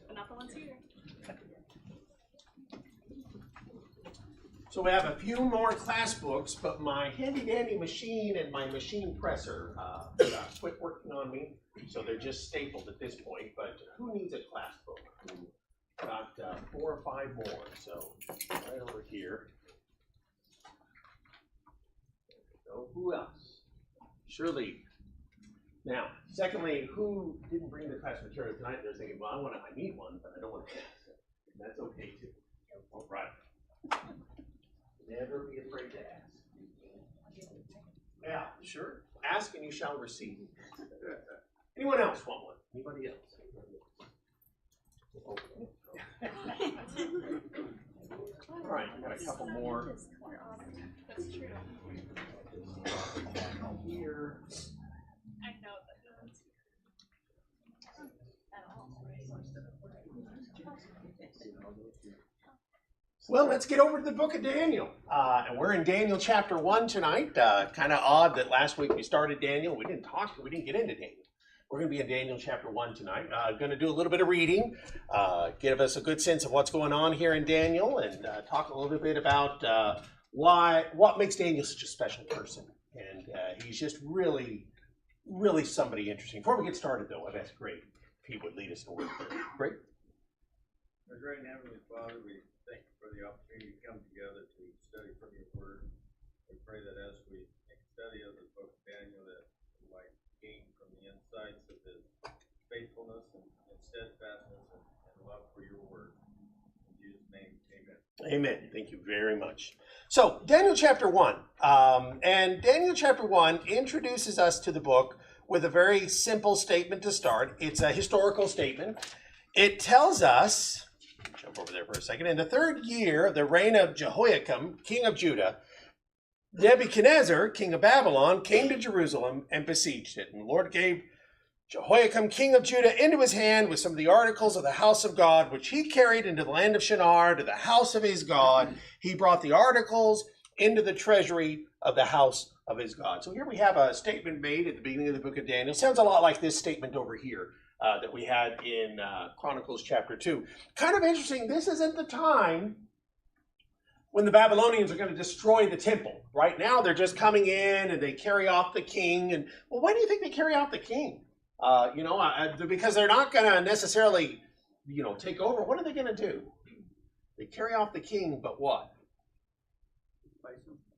But not the ones here. So we have a few more class books, but my handy-dandy machine and my machine presser quit working on me, so they're just stapled at this point. But who needs a class book? Got 4 or 5 more, so right over here. So who else? Shirley. Now, secondly, who didn't bring the class material tonight? They're thinking, well, I need one, but I don't want to ask it. That's okay too. All right. Never be afraid to ask. Yeah, sure. Ask and you shall receive. Anyone else want one? Anybody else? Okay. All right, I got a couple more. That's true. Here. I know that no one's at all. Well, let's get over to the book of Daniel. And we're in Daniel chapter 1 tonight. Kind of odd that last week we started Daniel. We didn't get into Daniel. We're going to be in Daniel chapter 1 tonight. Going to do a little bit of reading, give us a good sense of what's going on here in Daniel, and talk a little bit about what makes Daniel such a special person. And he's just really, really somebody interesting. Before we get started, though, I've asked Greg if he would lead us in a word of prayer. Greg? Our great and heavenly Father, we thank you for the opportunity to come together to study from your word. We pray that as we make a study of the book of Daniel, that we might gain from the insights of his faithfulness and steadfastness and love for your word. In Jesus' name, amen. Amen. Thank you very much. So, Daniel chapter 1. And Daniel chapter 1 introduces us to the book with a very simple statement to start. It's a historical statement. It tells us, jump over there for a second, in the 3rd year of the reign of Jehoiakim, king of Judah, Nebuchadnezzar, king of Babylon, came to Jerusalem and besieged it. And the Lord gave Jehoiakim, king of Judah, into his hand with some of the articles of the house of God, which he carried into the land of Shinar, to the house of his God. He brought the articles into the treasury of the house of his God. So here we have a statement made at the beginning of the book of Daniel. Sounds a lot like this statement over here that we had in Chronicles chapter 2. Kind of interesting, this isn't the time when the Babylonians are going to destroy the temple. Right now they're just coming in and they carry off the king. And well, why do you think they carry off the king? Because they're not going to necessarily, take over. What are they going to do? They carry off the king, but what?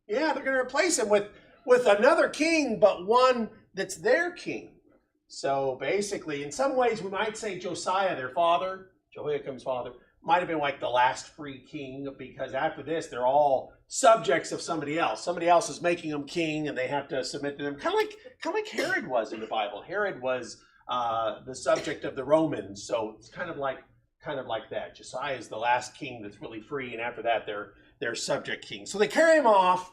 Yeah, they're going to replace him with another king, but one that's their king. So basically, in some ways, we might say Josiah, their father, Jehoiakim's father, might have been like the last free king, because after this, they're all subjects of somebody else. Somebody else is making them king, and they have to submit to them. Kind of like Herod was in the Bible. Herod was the subject of the Romans, so it's kind of like that. Josiah is the last king that's really free, and after that, they're subject kings. So they carry him off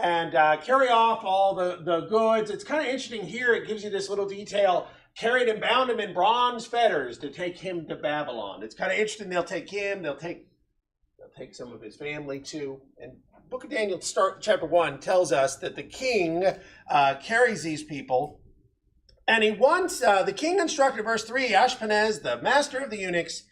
and carry off all the goods. It's kind of interesting here. It gives you this little detail. Carried and bound him in bronze fetters to take him to Babylon. It's kind of interesting. They'll take him. They'll take some of his family too. And Book of Daniel, chapter 1, tells us that the king carries these people, and he wants the king instructed, verse 3, Ashpenaz, the master of the eunuchs,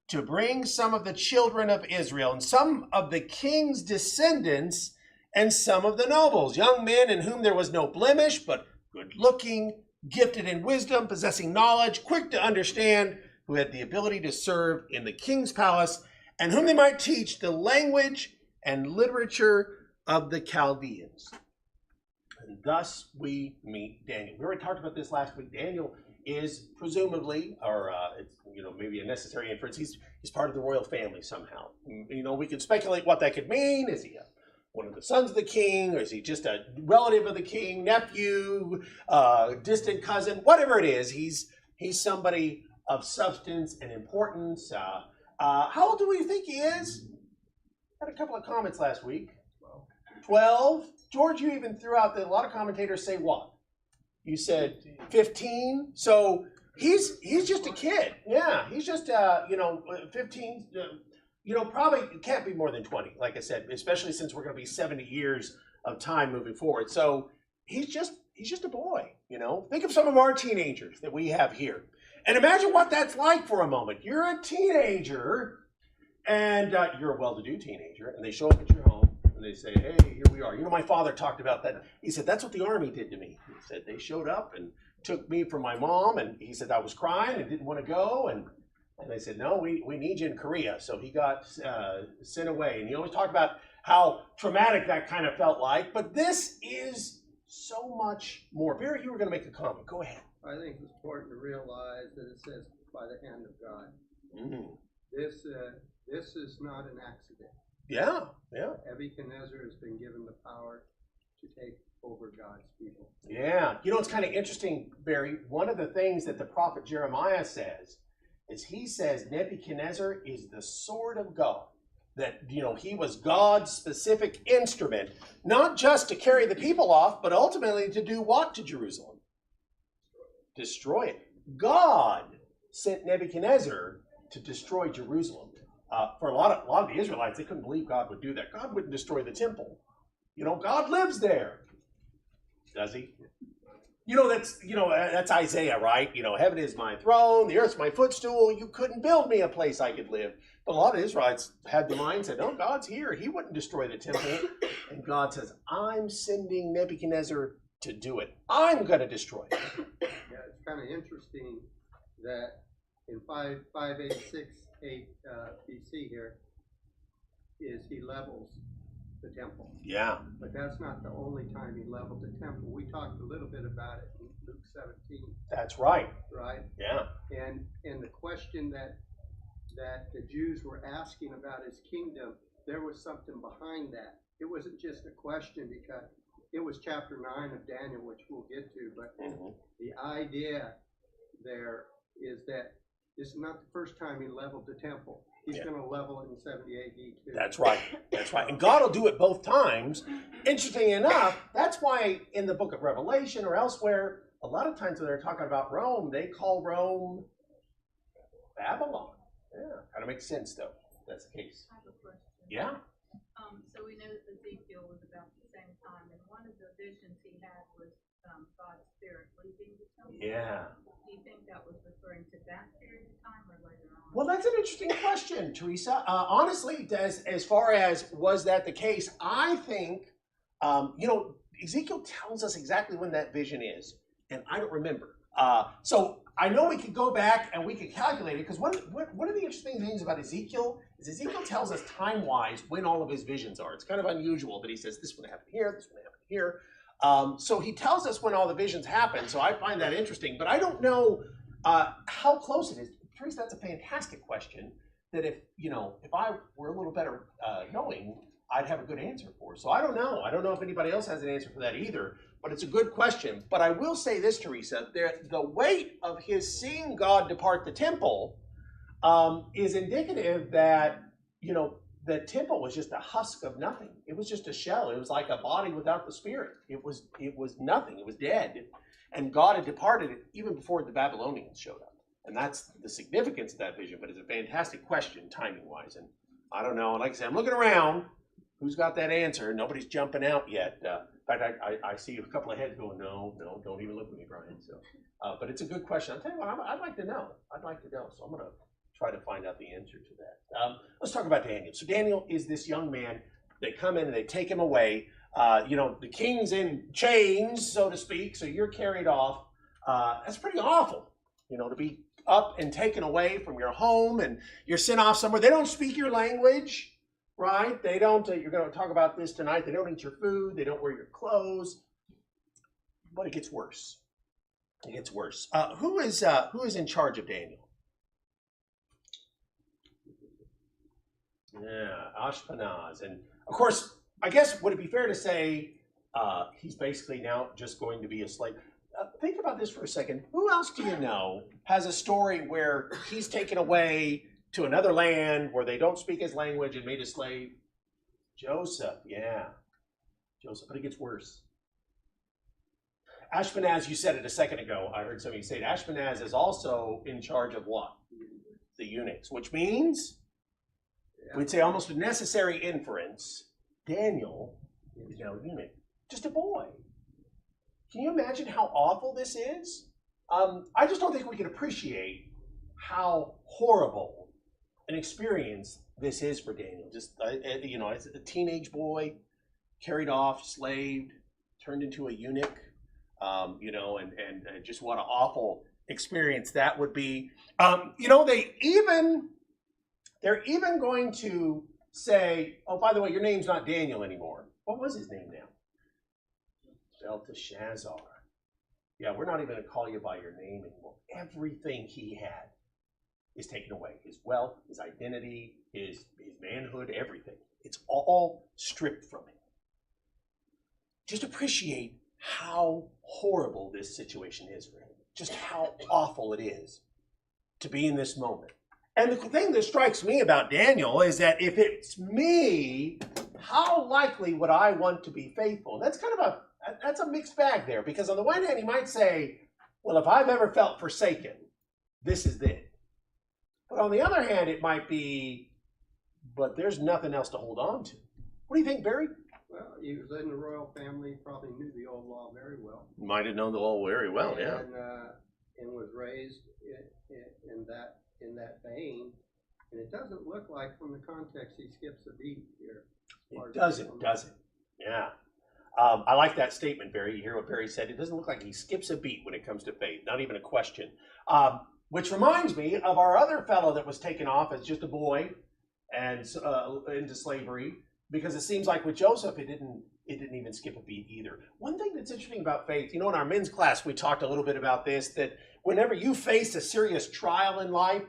to bring some of the children of Israel and some of the king's descendants and some of the nobles, young men in whom there was no blemish, but good-looking, gifted in wisdom, possessing knowledge, quick to understand, who had the ability to serve in the king's palace, and whom they might teach the language and literature of the Chaldeans. And thus we meet Daniel. We already talked about this last week. Daniel is presumably, or it's maybe a necessary inference, he's part of the royal family somehow. We can speculate what that could mean. Is he one of the sons of the king, or is he just a relative of the king, nephew, distant cousin, whatever it is, he's somebody of substance and importance. How old do we think he is? Had a couple of comments last week. 12. George, you even threw out that a lot of commentators say what? You said 15. So he's just a kid. Yeah, he's just 15. Probably can't be more than 20, like I said, especially since we're going to be 70 years of time moving forward. So he's just a boy, Think of some of our teenagers that we have here. And imagine what that's like for a moment. You're a teenager, and you're a well-to-do teenager, and they show up at your home, and they say, hey, here we are. You know, my father talked about that. He said, that's what the army did to me. He said, they showed up and took me from my mom, and he said I was crying and didn't want to go, and they said, no, we need you in Korea. So he got sent away. And he always talked about how traumatic that kind of felt like. But this is so much more. Barry, you were going to make a comment. Go ahead. I think it's important to realize that it says by the hand of God. Mm. This is not an accident. Yeah. Nebuchadnezzar has been given the power to take over God's people. Yeah. You know, it's kind of interesting, Barry. One of the things that the prophet Jeremiah says is he says Nebuchadnezzar is the sword of God. That, you know, he was God's specific instrument, not just to carry the people off, but ultimately to do what to Jerusalem? Destroy it. God sent Nebuchadnezzar to destroy Jerusalem. For a lot of the Israelites, they couldn't believe God would do that. God wouldn't destroy the temple. You know, God lives there. Does he? That's Isaiah, right? You know, heaven is my throne, the earth's my footstool. You couldn't build me a place I could live. But a lot of Israelites had the mindset, no, God's here. He wouldn't destroy the temple. And God says, I'm sending Nebuchadnezzar to do it. I'm going to destroy it. Yeah, it's kind of interesting that in 586 BC here is he levels the temple. Yeah. But that's not the only time he leveled the temple. We talked a little bit about it in Luke 17. That's right. Right? Yeah. And the question that the Jews were asking about his kingdom, there was something behind that. It wasn't just a question because it was chapter 9 of Daniel, which we'll get to, but the idea there is that this is not the first time he leveled the temple. He's going to level it in 70 AD too. That's right. That's right. And God will do it both times. Interesting enough, that's why in the book of Revelation or elsewhere, a lot of times when they're talking about Rome, they call Rome Babylon. Yeah, kind of makes sense though. That's the case. I have a question. Yeah. So we know that Ezekiel was about the same time, and one of the visions he had was God's Spirit leaving the temple. Yeah. Do you think that was referring to that period of time or later on? Well, that's an interesting question, Teresa. Honestly, as far as was that the case, I think, Ezekiel tells us exactly when that vision is, and I don't remember. So I know we could go back and we could calculate it, because one of the interesting things about Ezekiel is Ezekiel tells us time-wise when all of his visions are. It's kind of unusual that he says this one happened here, this one happened here. So he tells us when all the visions happen, so I find that interesting, but I don't know how close it is. Teresa, that's a fantastic question that if I were a little better knowing, I'd have a good answer for. So I don't know. I don't know if anybody else has an answer for that either, but it's a good question. But I will say this, Teresa, the weight of his seeing God depart the temple is indicative that, the temple was just a husk of nothing. It was just a shell. It was like a body without the spirit. It was nothing. It was dead. And God had departed it even before the Babylonians showed up. And that's the significance of that vision. But it's a fantastic question, timing-wise. And I don't know. And like I said, I'm looking around. Who's got that answer? Nobody's jumping out yet. In fact, I see a couple of heads going, no, don't even look at me, Brian. So, but it's a good question. I'll tell you what, I'd like to know. So I'm going to try to find out the answer to that. Let's talk about Daniel. So Daniel is this young man. They come in and they take him away. The king's in chains, so to speak, so you're carried off. That's pretty awful, to be up and taken away from your home and you're sent off somewhere. They don't speak your language, right? They don't, you're going to talk about this tonight. They don't eat your food. They don't wear your clothes. But it gets worse. It gets worse. Who is in charge of Daniel? Yeah, Ashpenaz. And of course, I guess, would it be fair to say he's basically now just going to be a slave? Think about this for a second. Who else do you know has a story where he's taken away to another land where they don't speak his language and made a slave? Joseph, yeah. Joseph, but it gets worse. Ashpenaz, you said it a second ago. I heard somebody say it. Ashpenaz is also in charge of what? The eunuchs, which means, we'd say almost a necessary inference, Daniel is now a eunuch. Just a boy. Can you imagine how awful this is? I just don't think we can appreciate how horrible an experience this is for Daniel. Just, as a teenage boy, carried off, slaved, turned into a eunuch, and just what an awful experience that would be. They're even going to say, oh, by the way, your name's not Daniel anymore. What was his name now? Belteshazzar. Yeah, we're not even going to call you by your name anymore. Everything he had is taken away. His wealth, his identity, his manhood, everything. It's all stripped from him. Just appreciate how horrible this situation is for him. Just how awful it is to be in this moment. And the thing that strikes me about Daniel is that if it's me, how likely would I want to be faithful? That's a mixed bag there, because on the one hand, he might say, well, if I've ever felt forsaken, this is it. But on the other hand, it might be, but there's nothing else to hold on to. What do you think, Barry? Well, he was in the royal family, probably knew the old law very well. Might have known the law very well, yeah. And was raised in that vein. And it doesn't look like, from the context, he skips a beat here. It doesn't. Yeah. I like that statement, Barry. You hear what Barry said? It doesn't look like he skips a beat when it comes to faith, not even a question. Which reminds me of our other fellow that was taken off as just a boy and into slavery, because it seems like with Joseph, it didn't even skip a beat either. One thing that's interesting about faith, in our men's class, we talked a little bit about this, that whenever you face a serious trial in life,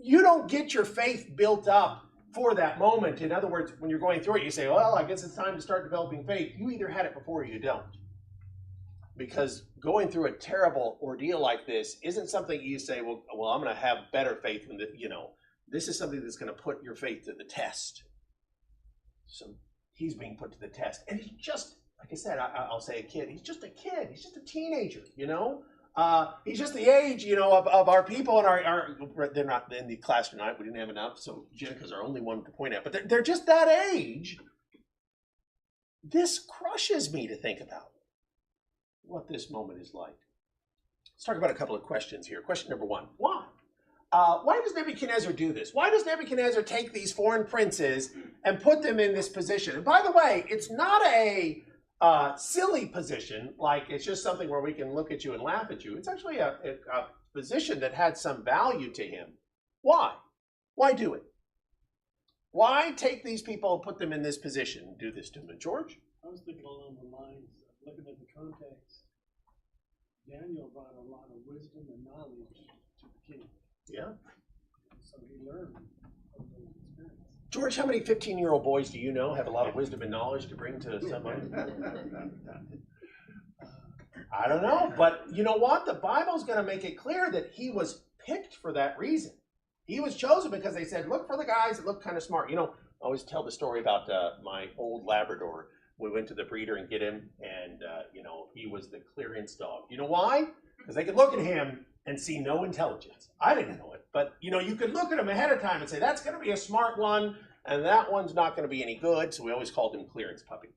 you don't get your faith built up for that moment. In other words, when you're going through it, you say, well, I guess it's time to start developing faith. You either had it before or you don't. Because going through a terrible ordeal like this isn't something you say, well, I'm going to have better faith than this is something that's going to put your faith to the test. So he's being put to the test. And he's just, like I said, I'll say a kid. He's just a kid. He's just a teenager, He's just the age, of our people, and they're not in the class tonight. We didn't have enough, so Jenica's our only one to point out. But they're just that age. This crushes me to think about what this moment is like. Let's talk about a couple of questions here. Question number one, why? Why does Nebuchadnezzar do this? Why does Nebuchadnezzar take these foreign princes and put them in this position? And by the way, it's not a silly position, like it's just something where we can look at you and laugh at you. It's actually a position that had some value to him. Why? Why do it? Why take these people and put them in this position and do this to them? George? I was thinking along the lines of looking at the context. Daniel brought a lot of wisdom and knowledge to the king. Yeah. So he learned from those experiences. George, how many 15-year-old boys do you know have a lot of wisdom and knowledge to bring to somebody? I don't know, but you know what? The Bible's going to make it clear that he was picked for that reason. He was chosen because they said, look for the guys that look kind of smart. I always tell the story about my old Labrador. We went to the breeder and get him, and he was the clearance dog. You know why? Because they could look at him and see no intelligence. I didn't know it, but you could look at him ahead of time and say, that's going to be a smart one, and that one's not going to be any good. So we always called him clearance puppy.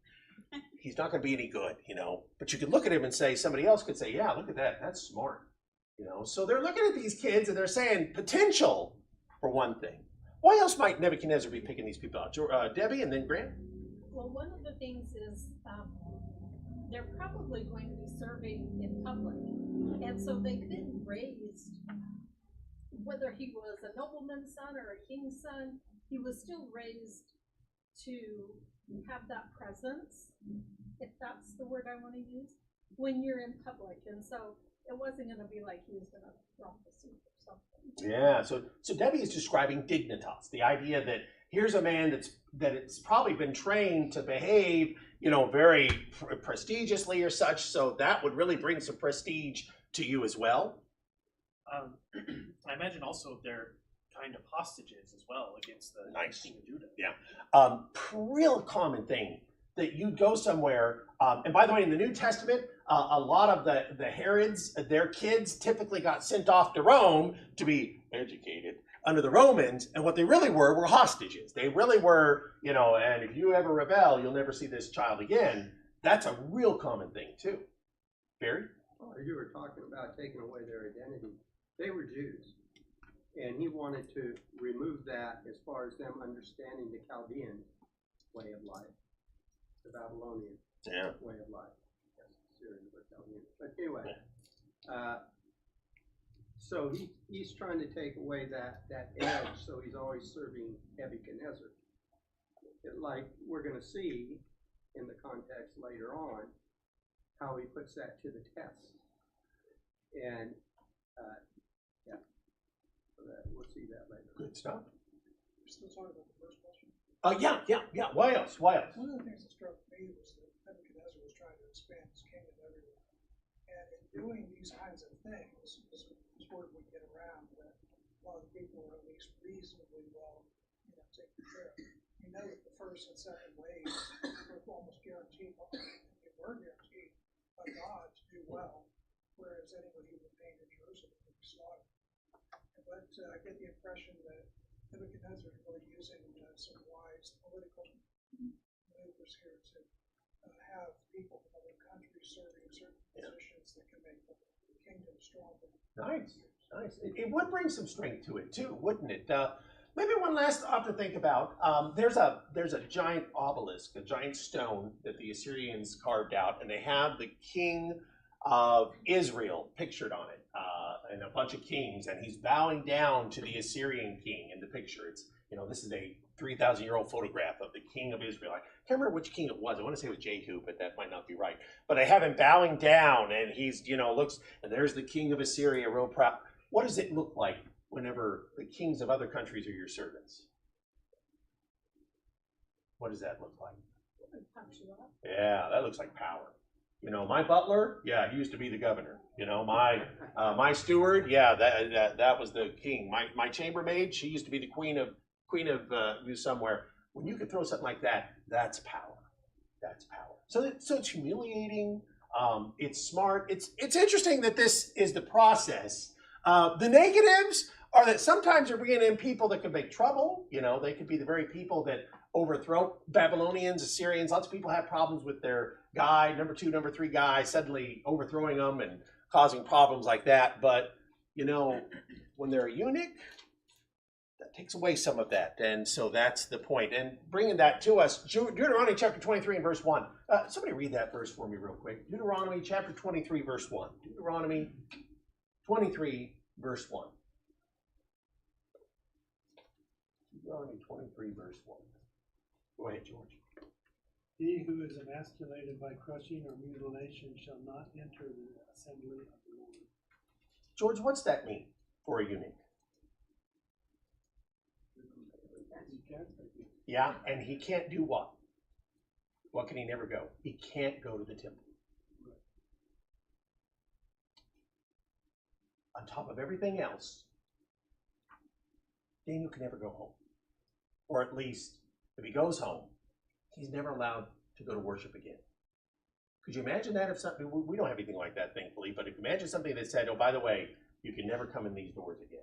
He's not going to be any good, But you could look at him and say, somebody else could say, yeah, look at that. That's smart. So they're looking at these kids and they're saying potential for one thing. Why else might Nebuchadnezzar be picking these people out? Debbie and then Grant? Well, one of the things is they're probably going to be serving in public. And so they couldn't raise, whether he was a nobleman's son or a king's son, he was still raised to have that presence, if that's the word I want to use, when you're in public. And so it wasn't going to be like he was going to romp the soup or something. Yeah, so Debbie is describing dignitas, the idea that here's a man that's probably been trained to behave, very prestigiously or such, so that would really bring some prestige to you as well. I imagine also they're kind of hostages as well against the king of Judah. Yeah, real common thing that you'd go somewhere, and by the way, in the New Testament, a lot of the Herods, their kids typically got sent off to Rome to be educated under the Romans, and what they really were hostages. They really were, and if you ever rebel, you'll never see this child again. That's a real common thing too. Barry? You were talking about taking away their identity. They were Jews. And he wanted to remove that as far as them understanding the Chaldean way of life, the Babylonian way of life. Yes, Syrian or Chaldean. But anyway, so he's trying to take away that edge, so he's always serving Nebuchadnezzar. Like we're going to see in the context later on, how he puts that to the test. And we'll see that later. Good stuff. We're still talking about the first question. Yeah. Why else? Why else? One of the things that struck me was that Nebuchadnezzar was trying to expand his kingdom everywhere. And in doing these kinds of things, this word would get around that a lot of the people were at least reasonably well, taken care of. You know that the first and second waves were almost guaranteed, they were guaranteed by God to do well, whereas anybody who remained in Jerusalem would be slaughtered. But I get the impression that Nebuchadnezzar is really using some wise political maneuvers here to have people from other countries serving certain positions that can make the kingdom stronger. Nice. It would bring some strength to it too, wouldn't it? Maybe one last thought to think about. There's a giant obelisk, a giant stone that the Assyrians carved out, and they have the king of Israel pictured on it, and a bunch of kings, and he's bowing down to the Assyrian king in the picture. It's, this is a 3,000-year-old photograph of the king of Israel. I can't remember which king it was. I want to say it was Jehu, but that might not be right. But I have him bowing down, and he's, looks, and there's the king of Assyria, real proud. What does it look like whenever the kings of other countries are your servants? What does that look like? Yeah, that looks like power. My butler, yeah, he used to be the governor. My steward, yeah, that was the king. My chambermaid, she used to be the queen of somewhere. When you can throw something like that, that's power. That's power. So it's humiliating. It's smart. It's interesting that this is the process. The negatives are that sometimes you're bringing in people that can make trouble. They could be the very people that overthrow Babylonians, Assyrians. Lots of people have problems with their guy, number 2, number 3 guy, suddenly overthrowing them and causing problems like that. But, when they're a eunuch, that takes away some of that. And so that's the point. And bringing that to us, Deuteronomy chapter 23 and verse 1. Somebody read that verse for me real quick. Deuteronomy chapter 23, verse 1. Deuteronomy 23, verse 1. Deuteronomy 23, verse 1. Go ahead, George. He who is emasculated by crushing or mutilation shall not enter the assembly of the Lord. George, what's that mean for a eunuch? Yeah, and he can't do what? What can he never go? He can't go to the temple. On top of everything else, Daniel can never go home. Or at least, if he goes home, he's never allowed to go to worship again. Could you imagine that if something, we don't have anything like that, thankfully, but if you imagine something that said, oh, by the way, you can never come in these doors again.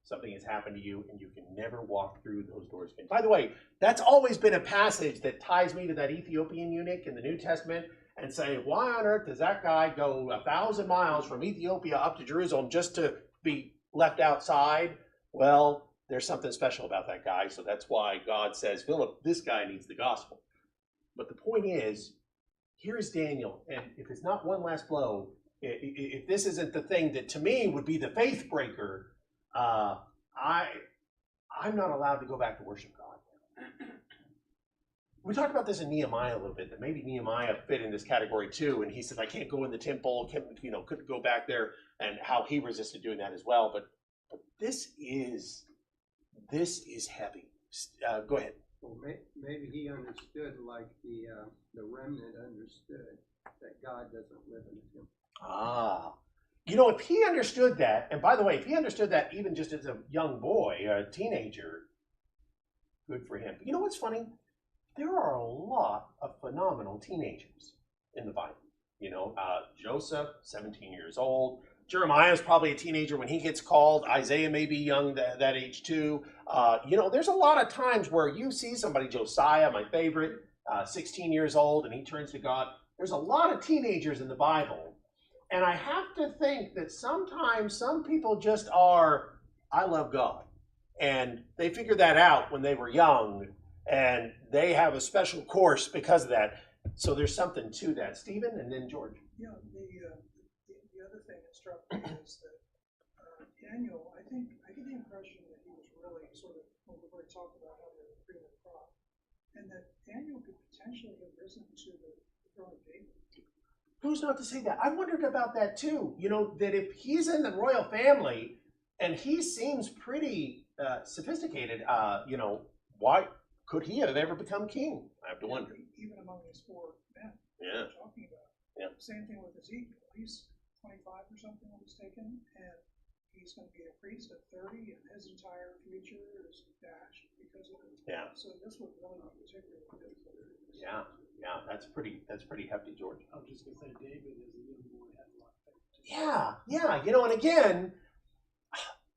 Something has happened to you and you can never walk through those doors again. By the way, that's always been a passage that ties me to that Ethiopian eunuch in the New Testament and say, why on earth does that guy go 1,000 miles from Ethiopia up to Jerusalem just to be left outside? Well, there's something special about that guy, so that's why God says, Philip, this guy needs the gospel. But the point is, here's Daniel, and if it's not one last blow, if this isn't the thing that to me would be the faith breaker, I'm not allowed to go back to worship God. We talked about this in Nehemiah a little bit, that maybe Nehemiah fit in this category too, and he said, I can't go in the temple, couldn't go back there, and how he resisted doing that as well. But this is heavy. Go ahead. Well, maybe he understood like the remnant understood that God doesn't live in the temple. If he understood that, and by the way, if he understood that even just as a young boy, a teenager, good for him. But you know what's funny? There are a lot of phenomenal teenagers in the Bible. Joseph, 17 years old. Jeremiah is probably a teenager when he gets called. Isaiah may be young that age too. There's a lot of times where you see somebody, Josiah, my favorite, 16 years old, and he turns to God. There's a lot of teenagers in the Bible And I have to think that sometimes some people just are, I love God. And they figured that out when they were young, and they have a special course because of that. So there's something to that. Stephen, and then George. Yeah, the other thing that struck me is that Daniel, I get the impression that he was really sort of, when we talked about how they're cream of the crop, and that Daniel could potentially have risen to the throne of David. Who's not to say that? I wondered about that too. You know, that if he's in the royal family and he seems pretty sophisticated, you know, why could he have ever become king? I have to wonder. Even among these four men Yeah. we're talking about. Yeah. Same thing with Ezekiel. He's 25 or something when he's taken, and he's going to be a priest at 30, and his entire future is dashed because of it. Yeah. So this would really be particularly good for their Yeah. Yeah, that's pretty hefty, George. I was just gonna say, David as a young boy had a lot of faith. Yeah, you know, and again,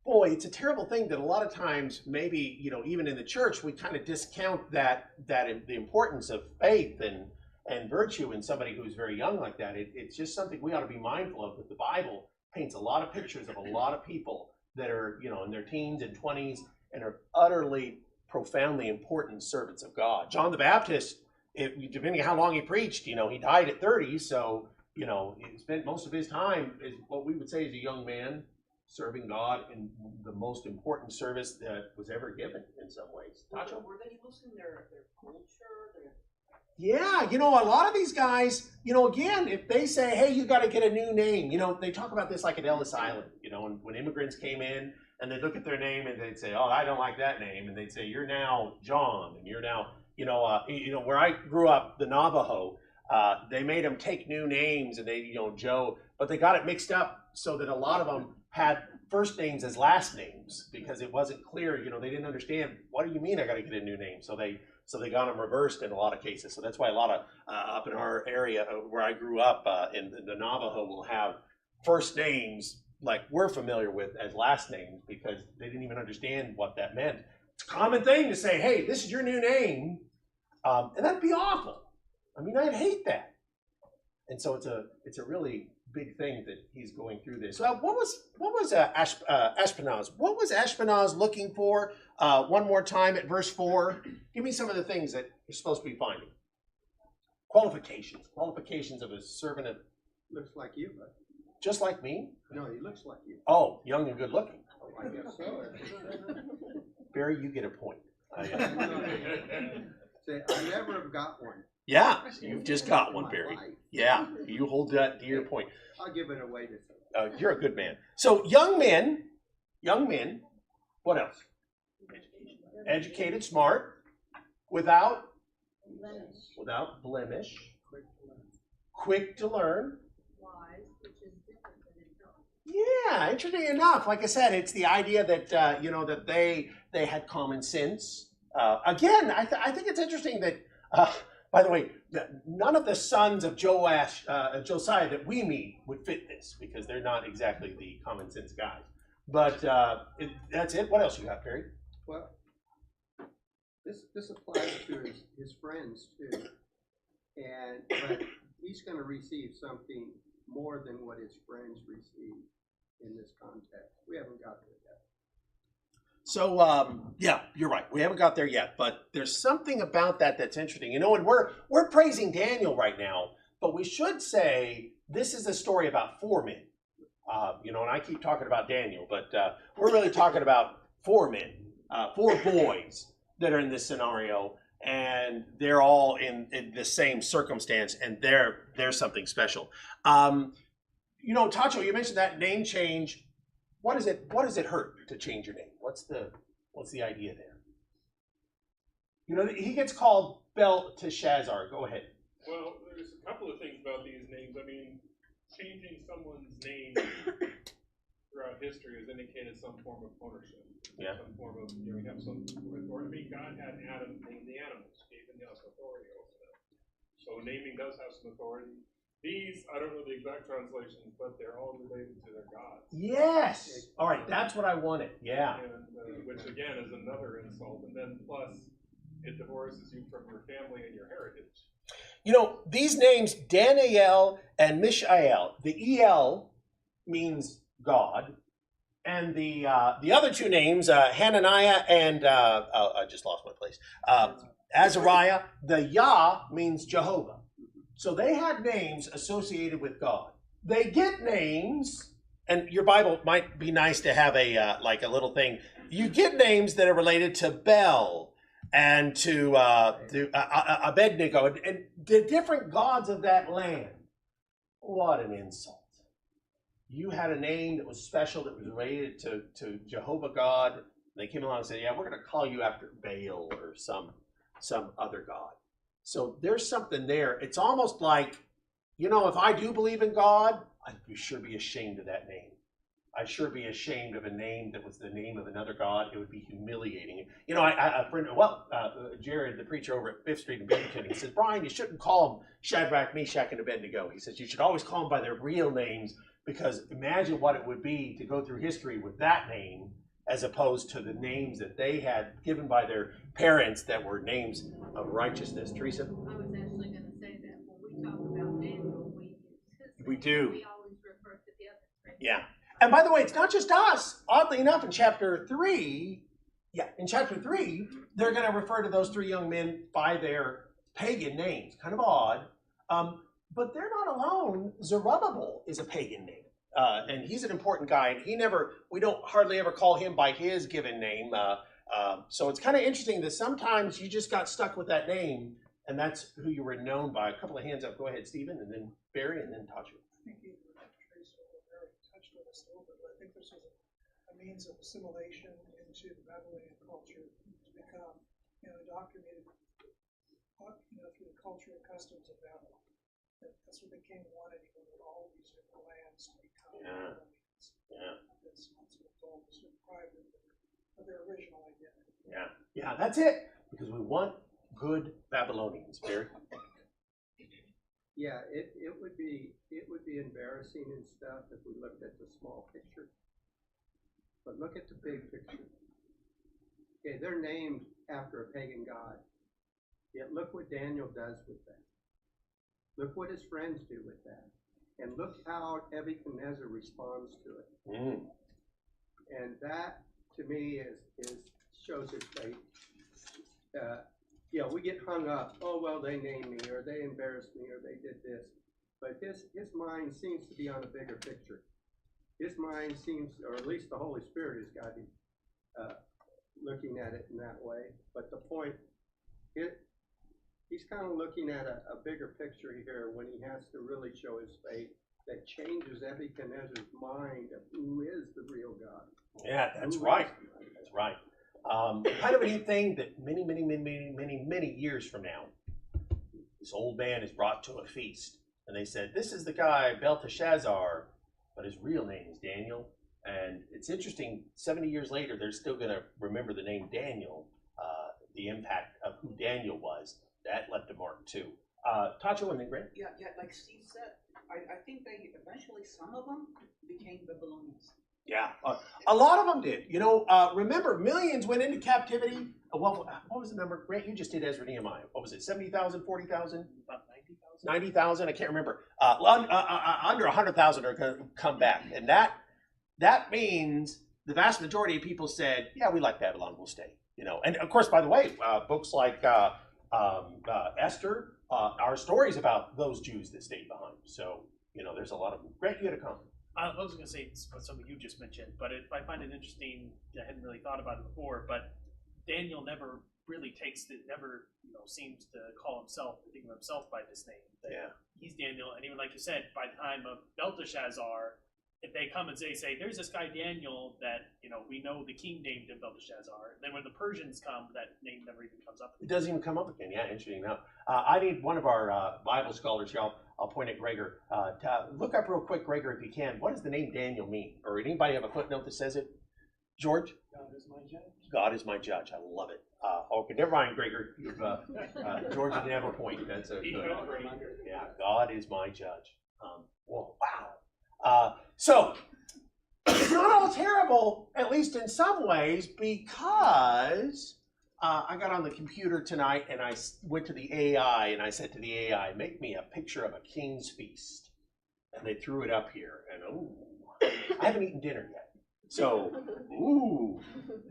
boy, it's a terrible thing that a lot of times, maybe, you know, even in the church, we kind of discount the importance of faith and virtue in somebody who's very young like that. It's just something we ought to be mindful of, that the Bible paints a lot of pictures of a lot of people that are, you know, in their teens and 20s and are utterly, profoundly important servants of God. John the Baptist, depending on how long he preached, you know, he died at 30, so, you know, he spent most of his time as what we would say as a young man serving God in the most important service that was ever given in some ways. Tacho? Were they losing their culture? Yeah, you know, a lot of these guys, you know, again, if they say, hey, you got to get a new name, you know, they talk about this like at Ellis Island, you know, when immigrants came in and they'd look at their name and they'd say, oh, I don't like that name. And they'd say, you're now John, and you're now, you know, where I grew up, the Navajo, they made them take new names, and they, you know, Joe, but they got it mixed up so that a lot of them had first names as last names because it wasn't clear, you know, they didn't understand, what do you mean I got to get a new name? So they got them reversed in a lot of cases. So that's why a lot of, up in our area where I grew up, in the Navajo will have first names like we're familiar with as last names because they didn't even understand what that meant. It's a common thing to say, hey, this is your new name. And that'd be awful. I mean, I'd hate that. And so it's a really big thing that he's going through this. What was Ashpenaz? What was Ashpenaz looking for? One more time at verse 4. Give me some of the things that you're supposed to be finding. Qualifications of a servant of. Looks like you, but Just like me? no, he looks like you. Oh, young and good looking. Oh, I guess so. Barry, you get a point. Say, I never have got one. Yeah, you've just got one, My Barry. life. Yeah, you hold that to your point. I'll give it away to someone. You're a good man. So young men, what else? Educated, smart, without blemish, quick to learn. Wise, which is different than intelligent. Yeah, interesting enough. Like I said, it's the idea that you know, that they had common sense. Again, I think it's interesting that. By the way, none of the sons of Josiah that we meet would fit this because they're not exactly the common sense guys. But that's it. What else you got, Perry? Well, this applies to his friends too, but he's going to receive something more than what his friends receive in this context. We haven't got there yet. So yeah, you're right. We haven't got there yet, but there's something about that that's interesting. You know, and we're praising Daniel right now, but we should say this is a story about four men. You know, and I keep talking about Daniel, but we're really talking about four men, four boys that are in this scenario, and they're all in the same circumstance, and they're something special. You know, Tacho, you mentioned that name change. What does it hurt to change your name? What's the idea there? You know, he gets called Belteshazzar. Go ahead. Well, there's a couple of things about these names. I mean, changing someone's name throughout history has indicated some form of ownership. Yeah. Some form of, you know, we have some authority. I mean, God had Adam name the animals, gave him the authority over them. So naming does have some authority. These, I don't know the exact translations, but they're all related to their gods. Yes. All right, that's what I wanted. Yeah. And which again is another insult. And then plus, it divorces you from your family and your heritage. You know, these names, Daniel and Mishael, the El means God, and the other two names, Hananiah and, I just lost my place, Azariah, the Yah means Jehovah. So they had names associated with God. They get names, and your Bible might be nice to have a like a little thing. You get names that are related to Bel and to Abednego and the different gods of that land. What an insult. You had a name that was special, that was related to Jehovah God. They came along and said, yeah, we're going to call you after Baal or some other god. So there's something there. It's almost like, you know, if I do believe in God, I'd sure be ashamed of that name. I'd sure be ashamed of a name that was the name of another god. It would be humiliating. You know, Jared, the preacher over at 5th Street in Binghamton, he says, Brian, you shouldn't call them Shadrach, Meshach, and Abednego. He says, you should always call them by their real names, because imagine what it would be to go through history with that name as opposed to the names that they had given by their parents that were names of righteousness. Teresa? I was actually going to say that when we talk about Daniel, we use his We name. do. We always refer to the others, right? Yeah. And by the way, it's not just us. Oddly enough, in chapter 3, they're going to refer to those 3 young men by their pagan names. Kind of odd. But they're not alone. Zerubbabel is a pagan name. And he's an important guy. And we don't hardly ever call him by his given name. So it's kind of interesting that sometimes you just got stuck with that name, and that's who you were known by. A couple of hands up. Go ahead, Stephen, and then Barry, and then Tasha. I think even Trace already touched on this a little bit, but I think this was a means of assimilation into the Babylonian culture to become, indoctrinated, through the culture and customs of Babylon. That's what the king wanted. He wanted all these different lands to become Babylonians. Yeah. That's what Paul was deprived of their original identity. Yeah. Yeah, that's it. Because we want good Babylonians, Barry. Yeah, it would be embarrassing and stuff if we looked at the small picture. But look at the big picture. Okay, they're named after a pagan god. Yet look what Daniel does with that. Look what his friends do with that. And look how Nebuchadnezzar responds to it. Mm. And that, to me, shows his faith. We get hung up. Oh, well, they named me, or they embarrassed me, or they did this. But his mind seems to be on a bigger picture. His mind seems, or at least the Holy Spirit has got him looking at it in that way. But the point, he's kind of looking at a bigger picture here when he has to really show his faith that changes Nebuchadnezzar's mind of who is the real God. Yeah, that's right. That's right. Kind of a neat thing that many years from now, this old man is brought to a feast, and they said, this is the guy, Belteshazzar, but his real name is Daniel. And it's interesting, 70 years later, they're still going to remember the name Daniel, the impact of who Daniel was. That left a mark too. Tacho and then Grant? Yeah, like Steve said, I think they eventually, some of them became Babylonians. Yeah, a lot of them did. Remember, millions went into captivity. What was the number? Grant, you just did Ezra Nehemiah. What was it, 70,000, 40,000? About 90,000. 90,000, I can't remember. Under 100,000 are going to come back. And that means the vast majority of people said, yeah, we like Babylon, we'll stay. And of course, by the way, books like Esther are stories about those Jews that stayed behind. So, there's a lot of them. Grant, you had a comment. I was going to say something you just mentioned, but I find it interesting. I hadn't really thought about it before, but Daniel never really seems to think of himself by this name. Yeah. He's Daniel, and even like you said, by the time of Belteshazzar, if they come and say, there's this guy Daniel that, we know the king named him Belteshazzar. Then when the Persians come, that name never even comes up. It doesn't even come up again. Yeah, interesting enough. I need one of our Bible scholars here. I'll point at Gregor. Look up real quick, Gregor, if you can. What does the name Daniel mean? Or anybody have a footnote that says it? George? God is my judge. God is my judge. I love it. Okay, never mind, Gregor. George didn't have a point. That's a good. Yeah, God is my judge. Wow. So it's not all terrible, at least in some ways, because I got on the computer tonight and I went to the AI and I said to the AI, make me a picture of a king's feast. And they threw it up here. And I haven't eaten dinner yet. So,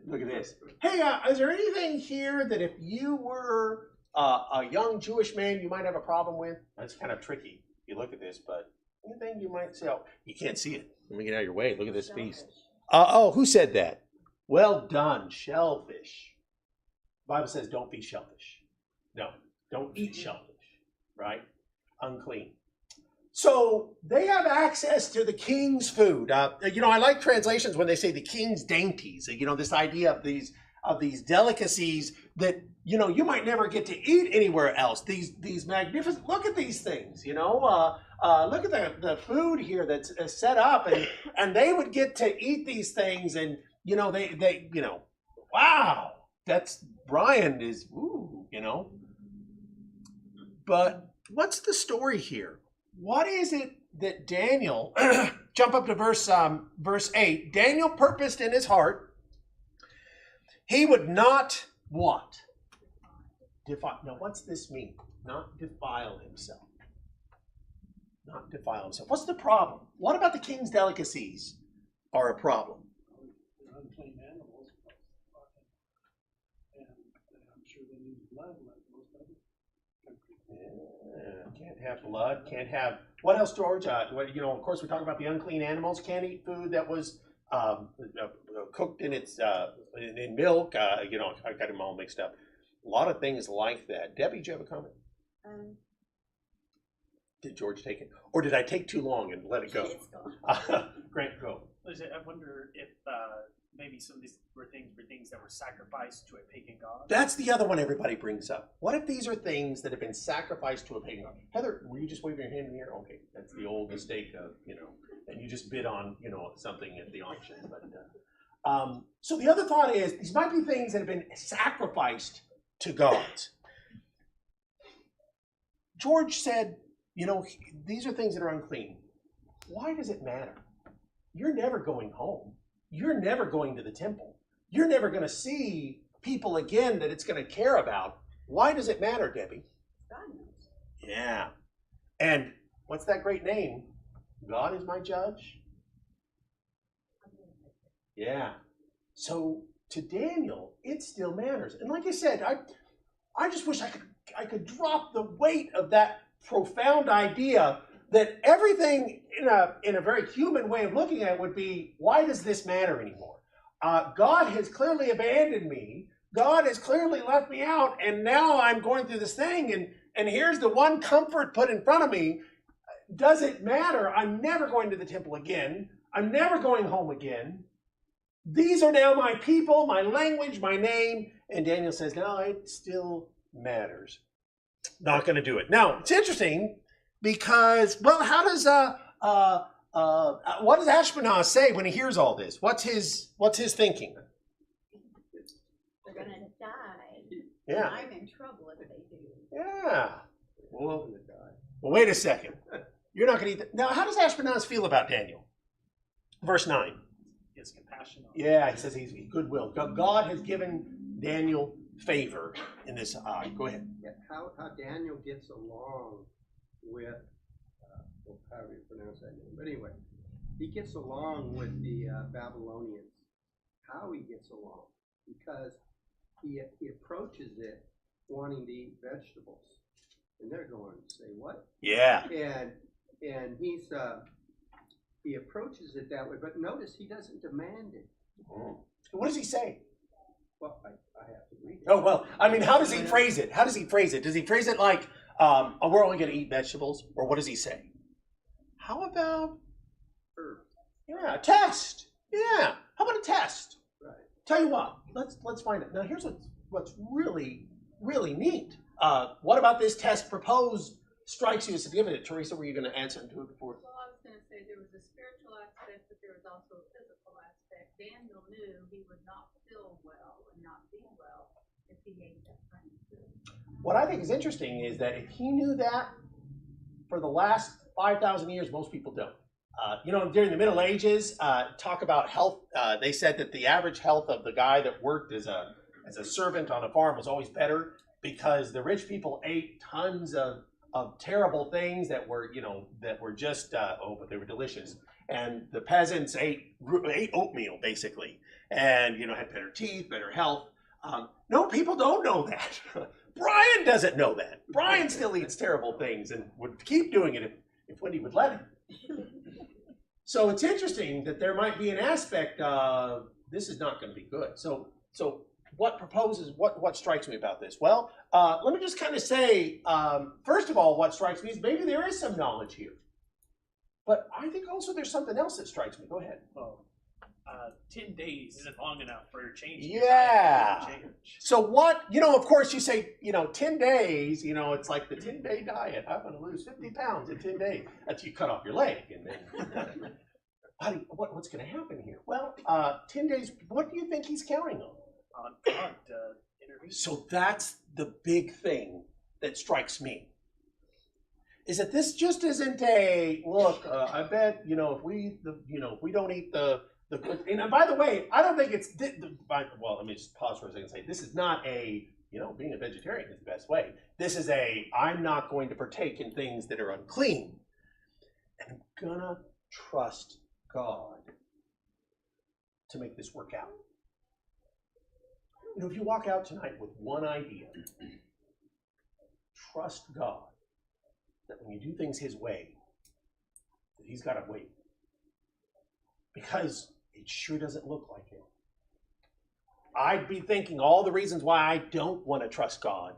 look at this. Hey, is there anything here that if you were a young Jewish man, you might have a problem with? That's kind of tricky. You look at this, but anything you might say, oh, you can't see it. Let me get out of your way. Look at this feast. Who said that? Well done, shellfish. The Bible says don't be shellfish. No, don't eat shellfish, right? Unclean. So they have access to the king's food. I like translations when they say the king's dainties. This idea of these delicacies that you might never get to eat anywhere else. These magnificent. Look at these things. Look at the food here that's set up, and they would get to eat these things, and they wow. That's Brian is But what's the story here? What is it that Daniel, jump up to verse 8, Daniel purposed in his heart, he would not what? Defile. Now, what's this mean? Not defile himself. Not defile himself. What's the problem? What about the king's delicacies are a problem? Unclean animals. And I'm sure they use blood like most other countries. Can't have blood, can't have, what else, George? Of course we talk about the unclean animals, can't eat food that was cooked in its in milk. I got them all mixed up. A lot of things like that. Debbie, do you have a comment? Did George take it? Or did I take too long and let it go? It's gone. Grant, go. I wonder if maybe some of these were things that were sacrificed to a pagan god. That's the other one everybody brings up. What if these are things that have been sacrificed to a pagan god? Heather, were you just waving your hand in the air? Okay, that's the old mistake of, and you just bid on, something at the auction. But so the other thought is, these might be things that have been sacrificed to gods. George said, these are things that are unclean. Why does it matter? You're never going home. You're never going to the temple. You're never going to see people again that it's going to care about. Why does it matter, Debbie? God knows. Yeah. And what's that great name? God is my judge. Yeah. So to Daniel, it still matters. And like I said, I just wish I could drop the weight of that profound idea that everything in a very human way of looking at it would be, why does this matter anymore? God has clearly abandoned me. God has clearly left me out, and now I'm going through this thing, and here's the one comfort put in front of me. Does it matter? I'm never going to the temple again. I'm never going home again. These are now my people, my language, my name. And Daniel says, no, it still matters. Not going to do it. Now, it's interesting because, well, how does what does Ashpenaz say when he hears all this? What's his thinking? They're gonna die. Yeah. I'm in trouble if they do. Yeah. Well, wait a second. You're not going to eat that. Now, how does Ashpenaz feel about Daniel? Verse 9. He has compassion on Yeah, he says he's goodwill. God has given Daniel favor in this. Go ahead. Yeah, how Daniel gets along with, how do you pronounce that name? But anyway, he gets along with the Babylonians. How he gets along, because he approaches it wanting to eat vegetables, and they're going to say what? Yeah. And he approaches it that way, but notice he doesn't demand it. What does he say? Well, I have to read it. Oh, well, I mean, how does he phrase it? How does he phrase it? Does he phrase it like, we're only going to eat vegetables? Or what does he say? How about Herbs. Yeah, a test. Yeah. How about a test? Right. Tell you what, let's find it. Now here's what's really, really neat. What about this test proposed strikes you as significant? Teresa, were you going to answer into it before? Well, I was going to say there was a spiritual aspect, but there was also a physical aspect. Daniel knew he would not feel well and not be well if he ate that kind of food. What I think is interesting is that if he knew that for the last 5,000 years, most people don't. During the Middle Ages, talk about health. They said that the average health of the guy that worked as as a servant on a farm was always better, because the rich people ate tons of terrible things that were, that were just, but they were delicious. And the peasants ate oatmeal, basically, and, had better teeth, better health. No, people don't know that. Brian doesn't know that. Brian still eats terrible things and would keep doing it if Wendy would let him. So it's interesting that there might be an aspect of this is not going to be good. So what strikes me about this? Well, let me just kind of say, first of all, what strikes me is maybe there is some knowledge here. But I think also there's something else that strikes me. Go ahead. Well, 10 days isn't long enough for change. Yeah. So what, of course you say, 10 days, it's like the 10-day diet. I'm going to lose 50 pounds in 10 days. That's you cut off your leg. And then, what's going to happen here? Well, 10 days, what do you think he's counting on? On God to intervene. So that's the big thing that strikes me. Is that this just isn't a, look, I bet, if we don't eat the good, and by the way, I don't think it's, well, let me just pause for a second and say, this is not a, being a vegetarian is the best way. This is I'm not going to partake in things that are unclean. And I'm gonna trust God to make this work out. If you walk out tonight with one idea, trust God that when you do things his way, that he's got to wait. Because it sure doesn't look like it. I'd be thinking all the reasons why I don't want to trust God.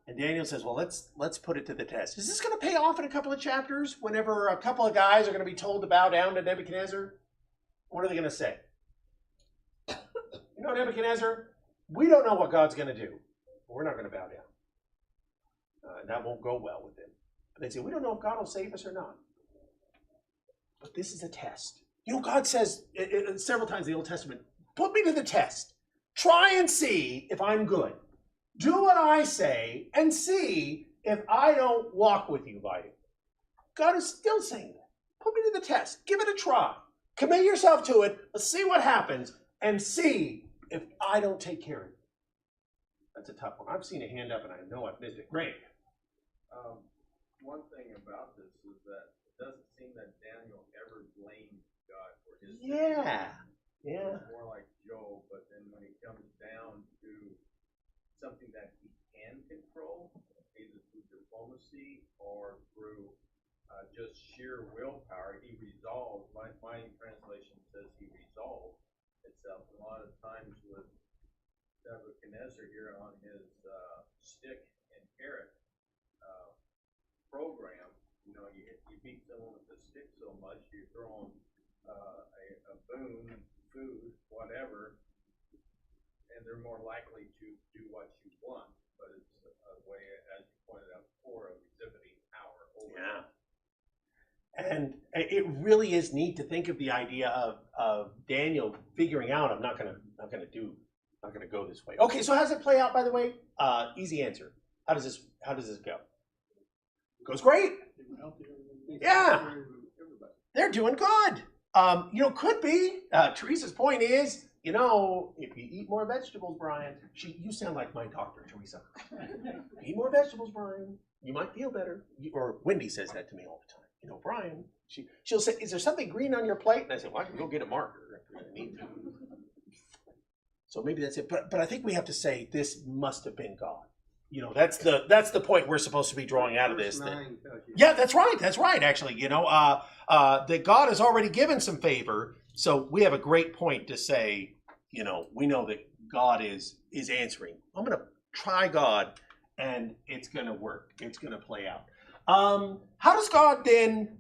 And Daniel says, well, let's put it to the test. Is this going to pay off in a couple of chapters whenever a couple of guys are going to be told to bow down to Nebuchadnezzar? What are they going to say? Nebuchadnezzar, we don't know what God's going to do. But we're not going to bow down. That won't go well with him. But they say, we don't know if God will save us or not. But this is a test. God says several times in the Old Testament, put me to the test. Try and see if I'm good. Do what I say and see if I don't walk with you by it. God is still saying that. Put me to the test. Give it a try. Commit yourself to it. Let's see what happens and see if I don't take care of it. That's a tough one. I've seen a hand up and I know I've missed it. Great. One thing about this is that it doesn't seem that Daniel ever blamed God for his Yeah. It's more like Job, but then when it comes down to something that he can control, either through diplomacy or through just sheer willpower, he resolved. My translation says he resolved itself. A lot of times with Nebuchadnezzar here on his stick and carrot program, you beat someone with a stick so much, you throw them a boon, food, whatever, and they're more likely to do what you want. But it's a way, as you pointed out before, of exhibiting power over. Yeah. And it really is neat to think of the idea of Daniel figuring out, I'm not gonna go this way. Okay, so how does it play out, by the way? Easy answer. How does this go? It goes great. Yeah. They're doing good. Could be. Teresa's point is, if you eat more vegetables, Brian, you sound like my doctor, Teresa. Eat more vegetables, Brian. You might feel better. Or Wendy says that to me all the time. Brian, she'll say, is there something green on your plate? And I say, well, I can go get a marker if I need to. So maybe that's it. But I think we have to say this must have been God. That's the point we're supposed to be drawing out of this. Yeah, that's right. Actually, that God has already given some favor, so we have a great point to say. We know that God is answering. I'm going to try God, and it's going to work. It's going to play out. How does God then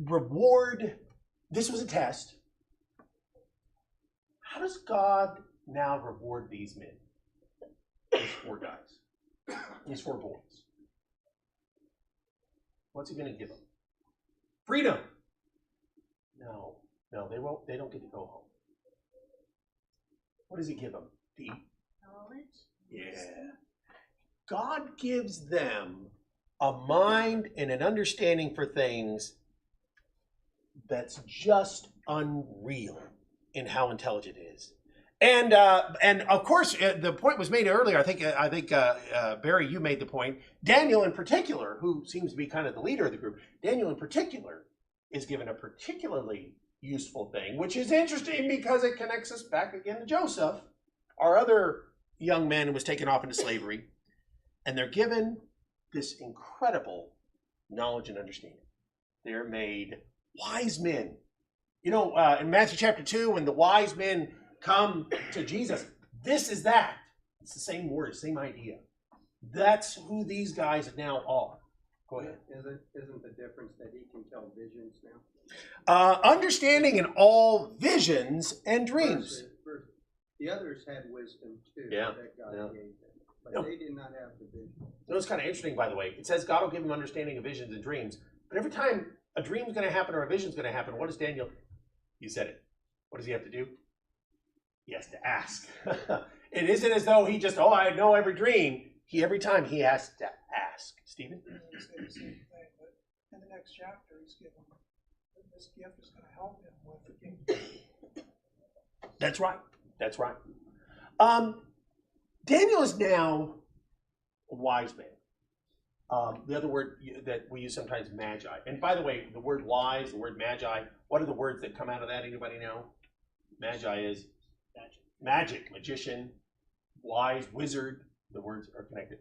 reward? This was a test. How does God now reward these men? These 4 guys. These 4 boys. What's he going to give them? Freedom. No, they won't. They don't get to go home. What does he give them? To eat? Knowledge. Yeah. God gives them a mind and an understanding for things that's just unreal in how intelligent it is. And of course, the point was made earlier. I think Barry, you made the point. Daniel, in particular, who seems to be kind of the leader of the group, Daniel in particular is given a particularly useful thing, which is interesting because it connects us back again to Joseph, our other young man who was taken off into slavery, and they're given this incredible knowledge and understanding. They're made wise men. You know, in Matthew chapter 2, when the wise men come to Jesus, this is that. It's the same word, same idea. That's who these guys now are. Go ahead. Isn't the difference that he can tell visions now? Understanding in all visions and dreams. The others had wisdom too, Yeah, that God yeah. gave them, but No. they did not have the vision. You know, it's kind of interesting, by the way. It says God will give him understanding of visions and dreams. But every time a dream's going to happen or a vision's going to happen, what does Daniel? You said it. What does he have to do? He has to ask. It isn't as though he just, I know every dream. Every time he has to ask. Stephen? He say the same thing, but in the next chapter, he's given that this gift is going to help him with the kingdom. That's right. That's right. Daniel is now a wise man. The other word that we use sometimes, magi. And by the way, the word wise, the word magi, what are the words that come out of that? Anybody know? Magi is magic, magician, wise, wizard. The words are connected.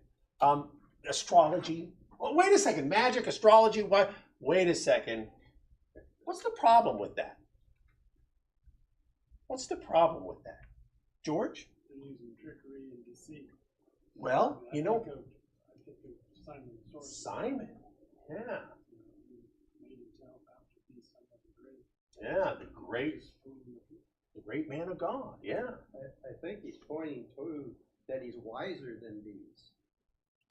Astrology. Well, wait a second. Magic, astrology. What? Wait a second. What's the problem with that? What's the problem with that? George? They're using trickery and deceit. Well, I you know, think of Simon's sword. Simon. Yeah. Made himself out to be someone great. Yeah, the great man of God. Yeah. I think he's pointing to that he's wiser than these.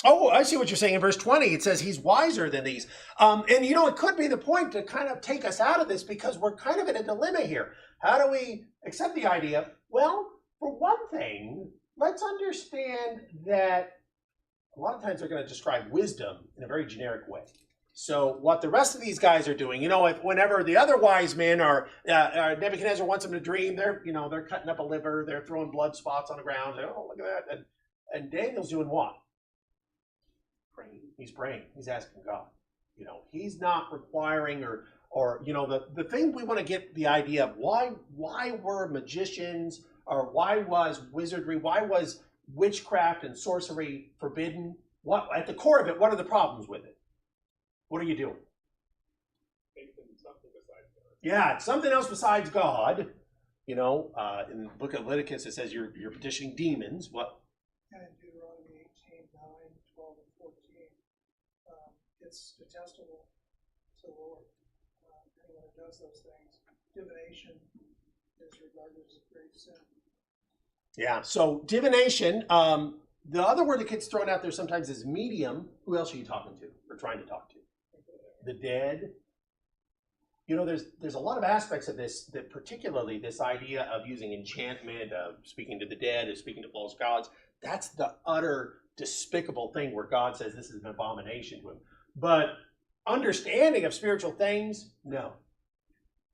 Oh, I see what you're saying. In verse 20, it says he's wiser than these. And, you know, it could be the point to kind of take us out of this because we're kind of in a dilemma here. How do we accept the idea? Well, for one thing, let's understand that a lot of times they're going to describe wisdom in a very generic way. So what the rest of these guys are doing, you know, whenever the other wise men are, Nebuchadnezzar wants them to dream, they're cutting up a liver, they're throwing blood spots on the ground. Oh, look at that. And Daniel's doing what? Praying. He's praying. He's asking God. You know, he's not requiring or you know, the thing we want to get the idea of why were magicians or why was wizardry, why was witchcraft and sorcery forbidden? What at the core of it, what are the problems with it? What are you doing? Something besides God. Yeah, it's something else besides God. You know, in the book of Leviticus, it says you're petitioning demons. What? And in Deuteronomy 18, 9, 12, and 14, it's detestable to the Lord. Anyone who does those things, divination is regarded as a grave sin. Yeah, so divination. The other word that gets thrown out there sometimes is medium. Who else are you talking to or trying to talk to? The dead. You know, there's a lot of aspects of this, that particularly this idea of using enchantment, of speaking to the dead, of speaking to false gods. That's the utter despicable thing where God says this is an abomination to him. But understanding of spiritual things, no.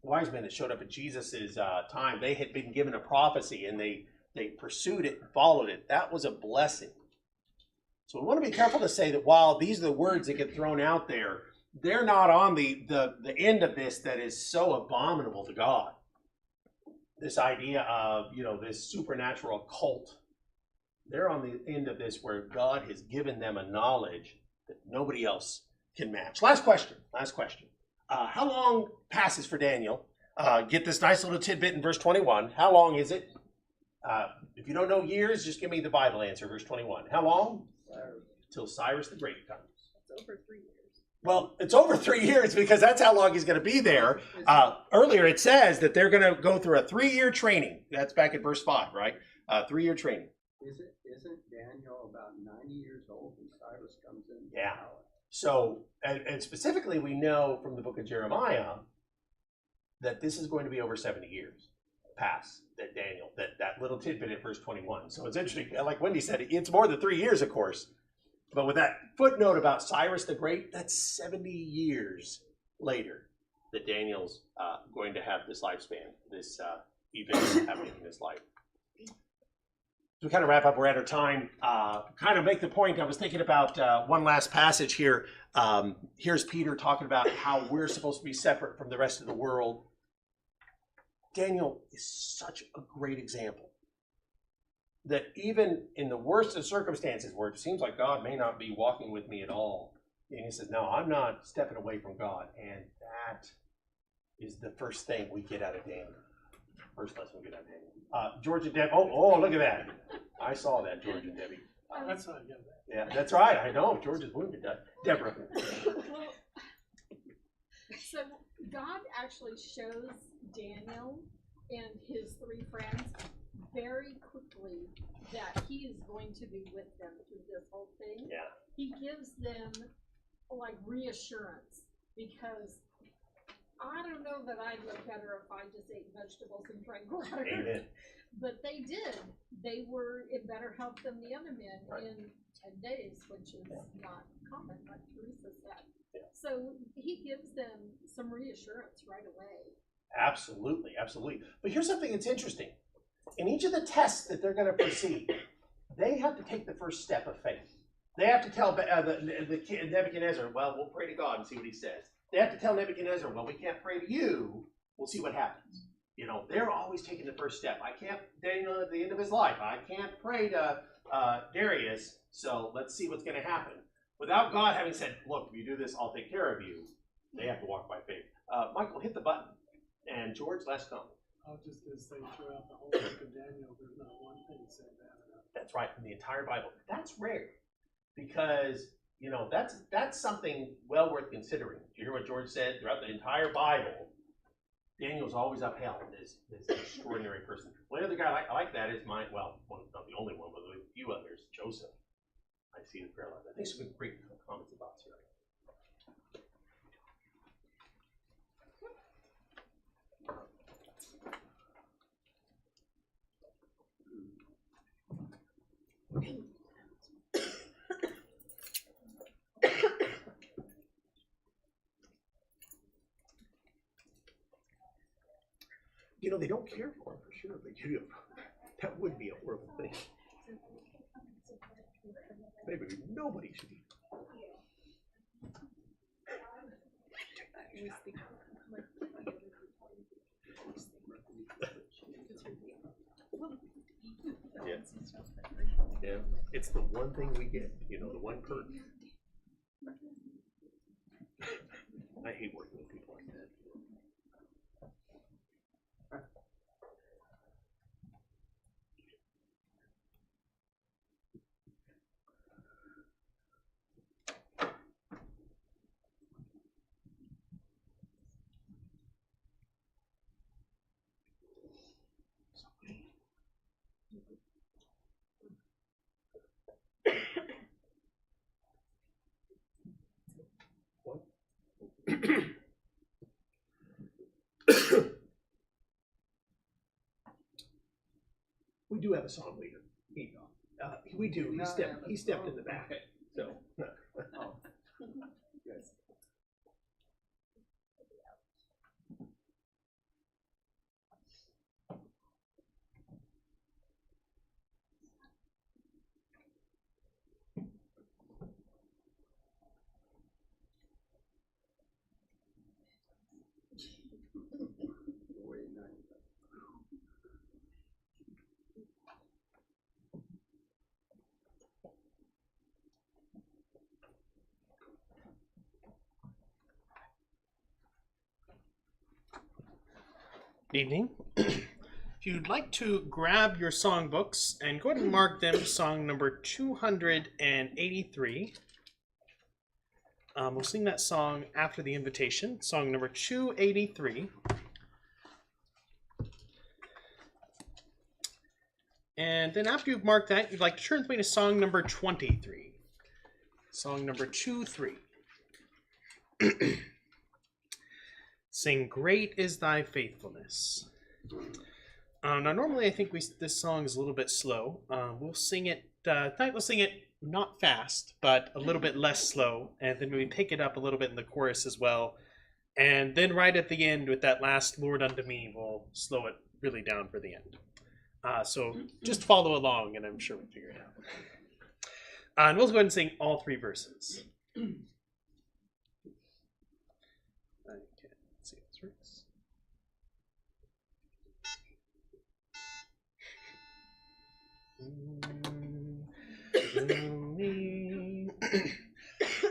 The wise men that showed up at Jesus' time, they had been given a prophecy and they pursued it and followed it. That was a blessing. So we want to be careful to say that while these are the words that get thrown out there, they're not on the end of this that is so abominable to God. This idea of, you know, this supernatural cult. They're on the end of this where God has given them a knowledge that nobody else can match. Last question. How long passes for Daniel? Get this nice little tidbit in verse 21. How long is it? If you don't know years, just give me the Bible answer, verse 21. How long? Till Cyrus the Great comes. It's over 3 years. Well, it's over 3 years because that's how long he's going to be there. Earlier it says that they're going to go through a 3-year training. That's back at verse 5, right? 3-year training. Isn't Daniel about 90 years old when Cyrus comes in? Yeah. So, and specifically we know from the book of Jeremiah that this is going to be over 70 years past that Daniel, that little tidbit at verse 21. So it's interesting. Like Wendy said, it's more than 3 years, of course. But with that footnote about Cyrus the Great, that's 70 years later that Daniel's going to have this lifespan, this event happening in his life. to kind of wrap up, we're at our time. Kind of make the point, I was thinking about one last passage here. Here's Peter talking about how we're supposed to be separate from the rest of the world. Daniel is such a great example that even in the worst of circumstances where it seems like God may not be walking with me at all, and he says, no, I'm not stepping away from God. And that is the first thing we get out of Daniel. First lesson we get out of Daniel. George and Debbie, oh, look at that. I saw that, George and Debbie. That's not good. Yeah, that's right. I know. George is wounded. Deborah. So God actually shows Daniel and his three friends very quickly that he is going to be with them through this whole thing. Yeah. He gives them like reassurance, because I don't know that I'd look better if I just ate vegetables and drank water. Amen. But they did. They were in better health than the other men in 10 days, which is not common, like Teresa said. Yeah. So he gives them some reassurance right away. Absolutely, absolutely. But here's something that's interesting. In each of the tests that they're going to proceed, they have to take the first step of faith. They have to tell the Nebuchadnezzar, well, we'll pray to God and see what he says. They have to tell Nebuchadnezzar, well, we can't pray to you. We'll see what happens. You know, they're always taking the first step. I can't, Daniel at the end of his life, I can't pray to Darius, so let's see what's going to happen. Without God having said, look, if you do this, I'll take care of you, they have to walk by faith. Michael, hit the button. And George, last comment. I was just going to say, throughout the whole book of Daniel, there's not one thing said bad about it. That's right, in the entire Bible. That's rare, because, you know, that's something well worth considering. Did you hear what George said? Throughout the entire Bible, Daniel's always upheld as this extraordinary person. One other guy I like that is not the only one, but a few others, Joseph. I see the prayer life. I think some great comments about here. You know, they don't care for him for sure, but that would be a horrible thing. Maybe nobody should eat. Yeah. Yeah, it's the one thing we get, you know, the one perk. I hate working with people like that. We do have a song leader. We do. He stepped in the back. So. Oh. Good. Evening. If you'd like to grab your songbooks and go ahead and mark them song number 283. We'll sing that song after the invitation, song number 283. And then after you've marked that, you'd like to turn with me to song number 23. Song number 23. Sing, Great is Thy Faithfulness. Now, normally I think this song is a little bit slow. We'll sing it, tonight we'll sing it not fast, but a little bit less slow, and then we pick it up a little bit in the chorus as well. And then right at the end with that last Lord unto me, we'll slow it really down for the end. So just follow along, and I'm sure we'll figure it out. And we'll go ahead and sing all 3 verses. Okay, let's see if this works.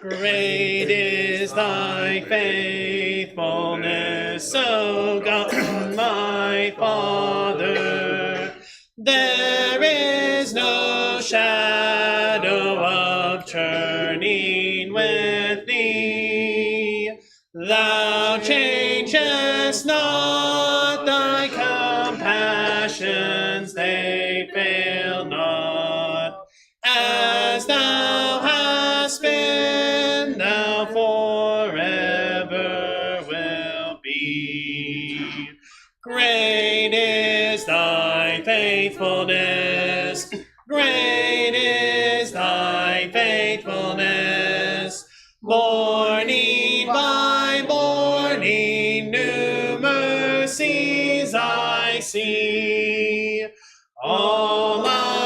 Great is thy faithfulness, O God, my Father. There is no shadow of turning with thee. Thou changest not, thy compassions, they fail not. As thou hast been, thou forever will be. Great is thy faithfulness, great is thy faithfulness. Morning by morning, new mercies I see. All I